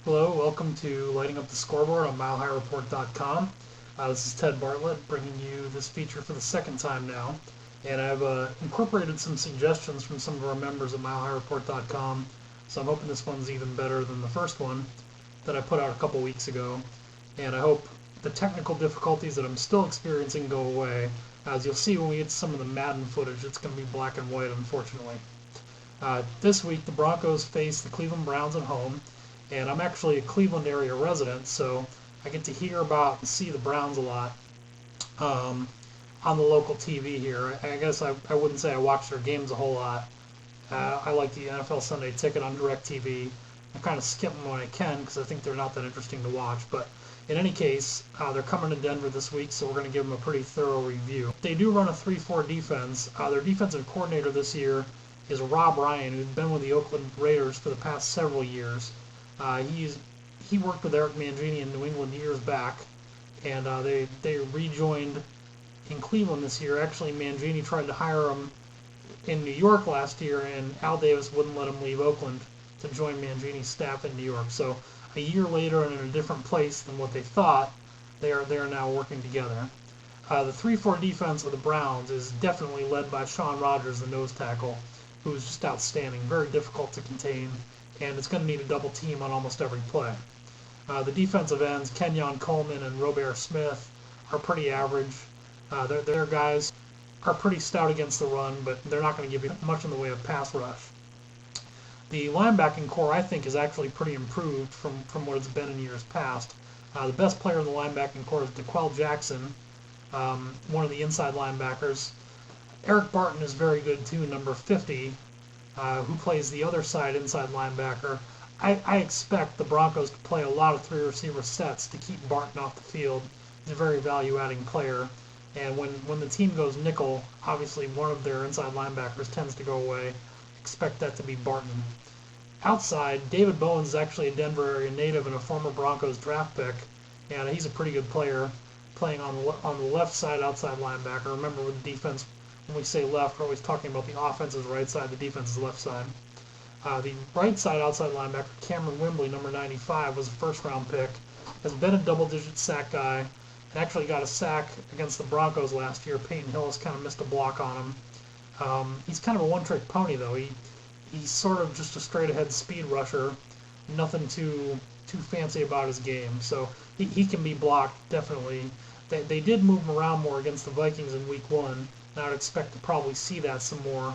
Hello, welcome to Lighting Up the Scoreboard on MileHighReport.com. This is Ted Bartlett bringing you this feature for the second time now. And I've incorporated some suggestions from some of our members at MileHighReport.com, so I'm hoping this one's even better than the first one that I put out a couple weeks ago. And I hope the technical difficulties that I'm still experiencing go away. As you'll see when we get some of the Madden footage, it's going to be black and white, unfortunately. This week, the Broncos face the Cleveland Browns at home. And I'm actually a Cleveland area resident, so I get to hear about and see the Browns a lot on the local TV here. I guess I wouldn't say I watch their games a whole lot. I like the NFL Sunday Ticket on DirecTV. I kind of skip them when I can because I think they're not that interesting to watch. But in any case, they're coming to Denver this week, so we're going to give them a pretty thorough review. They do run a 3-4 defense. Their defensive coordinator this year is Rob Ryan, who's been with the Oakland Raiders for the past several years. He worked with Eric Mangini in New England years back, and they rejoined in Cleveland this year. Actually, Mangini tried to hire him in New York last year, and Al Davis wouldn't let him leave Oakland to join Mangini's staff in New York. So a year later and in a different place than what they thought, they are now working together. The 3-4 defense of the Browns is definitely led by Shaun Rogers, the nose tackle, who is just outstanding, very difficult to contain, and it's going to need a double team on almost every play. The defensive ends, Kenyon Coleman and Robert Smith, are pretty average. Their guys are pretty stout against the run, but they're not going to give you much in the way of pass rush. The linebacking core, I think, is actually pretty improved from what it's been in years past. The best player in the linebacking core is DeQuell Jackson, one of the inside linebackers. Eric Barton is very good too, number 50, who plays the other side inside linebacker. I expect the Broncos to play a lot of 3 receiver sets to keep Barton off the field. He's a very value-adding player. And when the team goes nickel, obviously one of their inside linebackers tends to go away. Expect that to be Barton. Outside, David Bowens is actually a Denver area native and a former Broncos draft pick. And he's a pretty good player, playing on the left side outside linebacker. Remember, with the defense, when we say left, we're always talking about the offense's right side, the defense's left side. The right side outside linebacker, Cameron Wimbley, number 95, was a first-round pick, has been a double-digit sack guy, and actually got a sack against the Broncos last year. Peyton Hillis kind of missed a block on him. He's kind of a one-trick pony, though. He's sort of just a straight-ahead speed rusher, nothing too fancy about his game. So he can be blocked, definitely. They did move him around more against the Vikings in Week 1, and I would expect to probably see that some more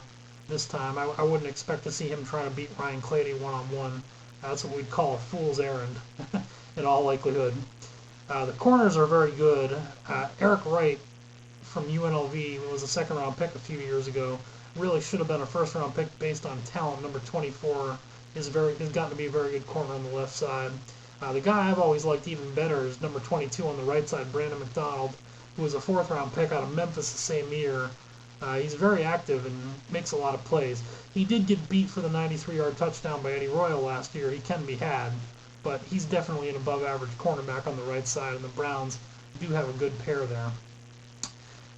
this time. I wouldn't expect to see him trying to beat Ryan Clady one-on-one. That's what we'd call a fool's errand, in all likelihood. The corners are very good. Eric Wright from UNLV was a second-round pick a few years ago. Really should have been a first-round pick based on talent. Number 24 has gotten to be a very good corner on the left side. The guy I've always liked even better is number 22 on the right side, Brandon McDonald, who was a fourth-round pick out of Memphis the same year. He's very active and makes a lot of plays. He did get beat for the 93-yard touchdown by Eddie Royal last year. He can be had, but he's definitely an above-average cornerback on the right side, and the Browns do have a good pair there.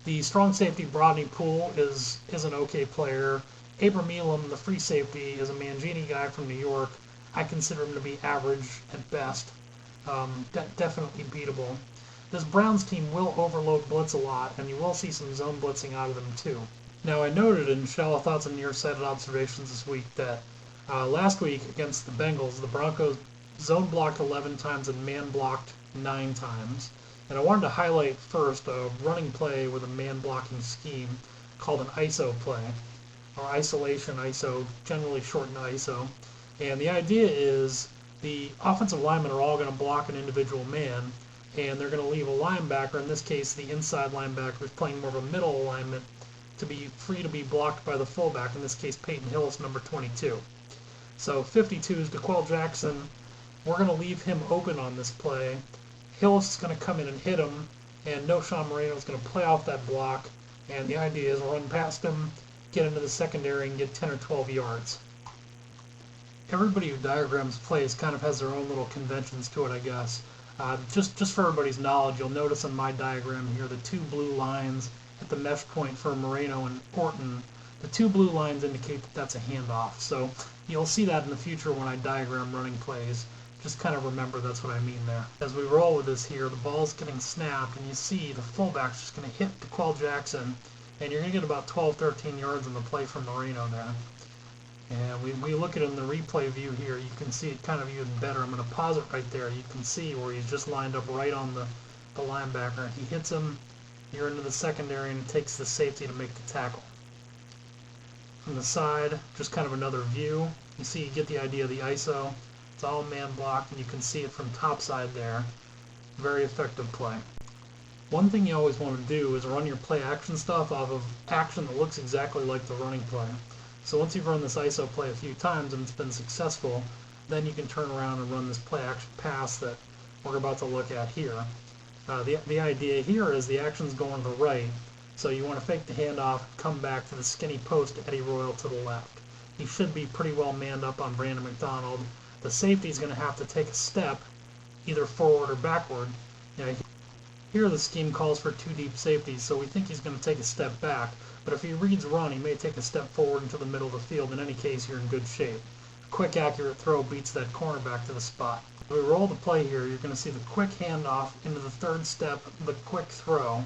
The strong safety, Brodney Poole, is an okay player. Abram Elam, the free safety, is a Mangini guy from New York. I consider him to be average at best. Definitely beatable. This Browns team will overload blitz a lot, and you will see some zone blitzing out of them too. Now, I noted in Shallow Thoughts and Nearsighted Observations this week that last week against the Bengals, the Broncos zone blocked 11 times and man blocked 9 times. And I wanted to highlight first a running play with a man blocking scheme called an ISO play, or isolation ISO, generally shortened ISO. And the idea is the offensive linemen are all going to block an individual man, and they're going to leave a linebacker, in this case the inside linebacker who's playing more of a middle alignment, to be free to be blocked by the fullback, in this case Peyton Hillis, number 22. So 52 is DeQuell Jackson. We're going to leave him open on this play. Hillis is going to come in and hit him, and Noshawn Moreno is going to play off that block, and the idea is run past him, get into the secondary, and get 10 or 12 yards. Everybody who diagrams plays kind of has their own little conventions to it, I guess. Just for everybody's knowledge, you'll notice in my diagram here the 2 blue lines at the mesh point for Moreno and Orton. The 2 blue lines indicate that that's a handoff. So you'll see that in the future when I diagram running plays. Just kind of remember that's what I mean there. As we roll with this here, the ball's getting snapped, and you see the fullback's just going to hit DeQuell Jackson, and you're going to get about 12, 13 yards on the play from Marino there. And we look at it in the replay view here, you can see it kind of even better. I'm going to pause it right there. You can see where he's just lined up right on the linebacker. He hits him, you're into the secondary, and it takes the safety to make the tackle. From the side, just kind of another view. You see, you get the idea of the ISO. It's all man blocked, and you can see it from top side there. Very effective play. One thing you always want to do is run your play action stuff off of action that looks exactly like the running play. So once you've run this ISO play a few times and it's been successful, then you can turn around and run this play action pass that we're about to look at here. The idea here is the action's going to the right, so you want to fake the handoff, come back to the skinny post to Eddie Royal to the left. He should be pretty well manned up on Brandon McDonald. The safety's going to have to take a step, either forward or backward. Here the scheme calls for two deep safeties, so we think he's going to take a step back. But if he reads run, he may take a step forward into the middle of the field. In any case, you're in good shape. Quick, accurate throw beats that cornerback to the spot. If we roll the play here, you're going to see the quick handoff into the third step, the quick throw.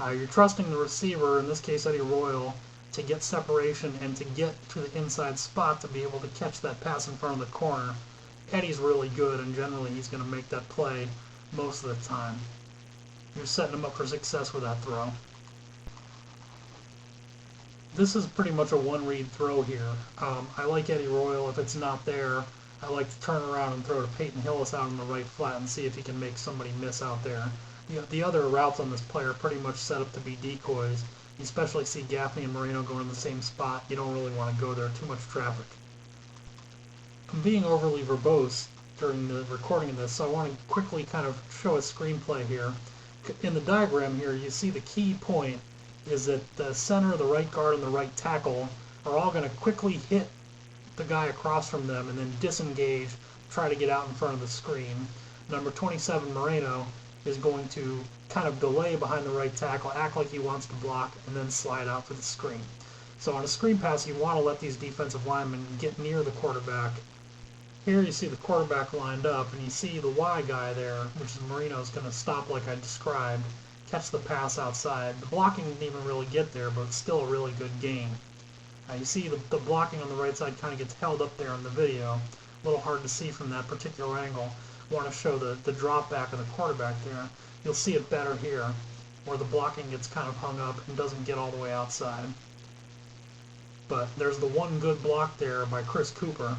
You're trusting the receiver, in this case Eddie Royal, to get separation and to get to the inside spot to be able to catch that pass in front of the corner. Eddie's really good, and generally he's going to make that play most of the time. You're setting him up for success with that throw. This is pretty much a one-read throw here. I like Eddie Royal. If it's not there, I like to turn around and throw to Peyton Hillis out on the right flat and see if he can make somebody miss out there. The other routes on this play are pretty much set up to be decoys. You especially see Gaffney and Marino going in the same spot. You don't really want to go there, too much traffic. I'm being overly verbose during the recording of this, so I want to quickly kind of show a screenplay here. In the diagram here, you see the key point is that the center, the right guard, and the right tackle are all going to quickly hit the guy across from them and then disengage, try to get out in front of the screen. Number 27, Moreno, is going to kind of delay behind the right tackle, act like he wants to block, and then slide out for the screen. So on a screen pass, you want to let these defensive linemen get near the quarterback. Here you see the quarterback lined up, and you see the Y guy there, which is Marino's, going to stop like I described, catch the pass outside. The blocking didn't even really get there, but it's still a really good gain. You see the blocking on the right side kind of gets held up there in the video. A little hard to see from that particular angle. I want to show the drop back of the quarterback there. You'll see it better here, where the blocking gets kind of hung up and doesn't get all the way outside. But there's the one good block there by Chris Cooper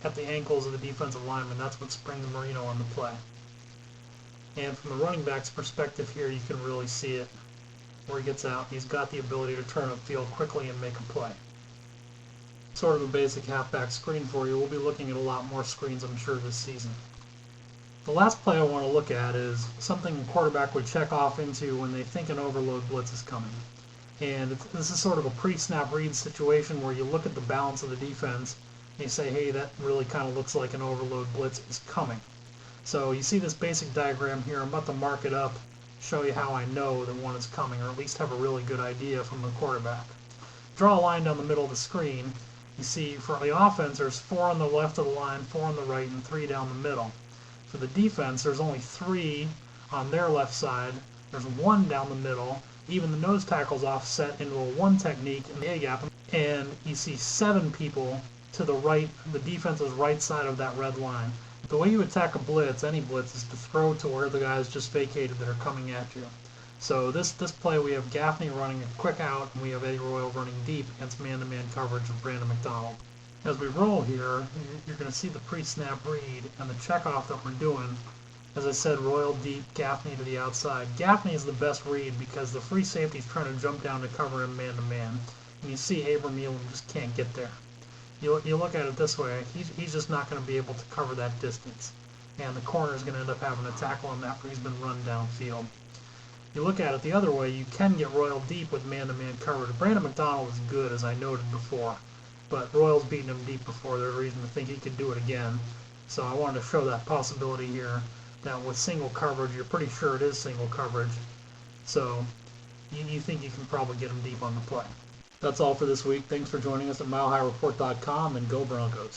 at the ankles of the defensive lineman. That's what springs Marino on the play. And from the running back's perspective here, you can really see it where he gets out. He's got the ability to turn upfield quickly and make a play. Sort of a basic halfback screen for you. We'll be looking at a lot more screens, I'm sure, this season. The last play I want to look at is something a quarterback would check off into when they think an overload blitz is coming. And this is sort of a pre-snap read situation where you look at the balance of the defense and you say, hey, that really kind of looks like an overload blitz is coming. So you see this basic diagram here. I'm about to mark it up, show you how I know that one is coming, or at least have a really good idea from the quarterback. Draw a line down the middle of the screen. You see for the offense, there's 4 on the left of the line, 4 on the right, and 3 down the middle. For the defense, there's only 3 on their left side. There's 1 down the middle. Even the nose tackle's offset into a 1 technique in the A-gap. And you see 7 people to the right, the defense's right side of that red line. The way you attack a blitz, any blitz, is to throw to where the guys just vacated that are coming at you. So this play, we have Gaffney running a quick out, and we have Eddie Royal running deep against man-to-man coverage of Brandon McDonald. As we roll here, you're going to see the pre-snap read and the checkoff that we're doing. As I said, Royal deep, Gaffney to the outside. Gaffney is the best read because the free safety's trying to jump down to cover him man-to-man. And you see Abram Elam just can't get there. You look at it this way, he's just not going to be able to cover that distance. And the corner is going to end up having to tackle him after he's been run downfield. You look at it the other way, you can get Royal deep with man-to-man coverage. Brandon McDonald is good, as I noted before, but Royal's beaten him deep before. There's reason to think he could do it again. So I wanted to show that possibility here, that with single coverage, you're pretty sure it is single coverage. So you think you can probably get him deep on the play. That's all for this week. Thanks for joining us at MileHighReport.com, and go Broncos.